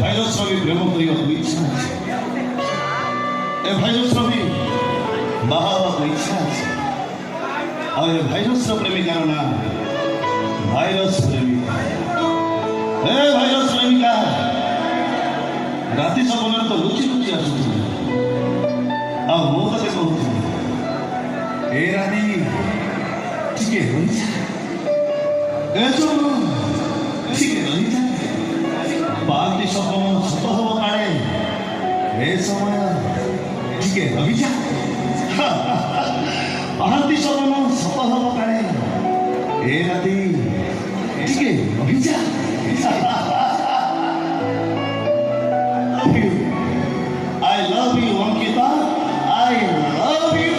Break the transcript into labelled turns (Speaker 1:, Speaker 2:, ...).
Speaker 1: ଭାଇରସର ବି ପ୍ରେମ କରିବାକୁ ଇଚ୍ଛା ଅଛି। ଏ ଭାଇରସର ବି ବାହା ହେବାକୁ ଇଚ୍ଛା ଅଛି। ଆଉ ଏ ଭାଇରସର ପ୍ରେମିକାର ନାଁ ଭାଇରସ ପ୍ରେମିକା। ଏ ଭାଇରସ ପ୍ରେମିକା ରାତି ସପନରେ ତ ଲୁଚି ଲୁଚି ଆସୁଥିଲି। ଆଉ ମୁଁ ତତେ କହୁଥିଲି ଏ ରାତି ଟିକେ ରହିଯା, ଏ ସବୁ ଟିକେ ରହିଯା। ପାନ୍ତି ସପନ ସତ ହବ କାଳେ, ଏ ସମୟ ଟିକେ ରହିଯା। ପାନ୍ତି ସପନ ସତ ହବ କାଳେ, ଏ ରାତି ଟିକେ ରହିଯା। I love you, Ankita. I love you.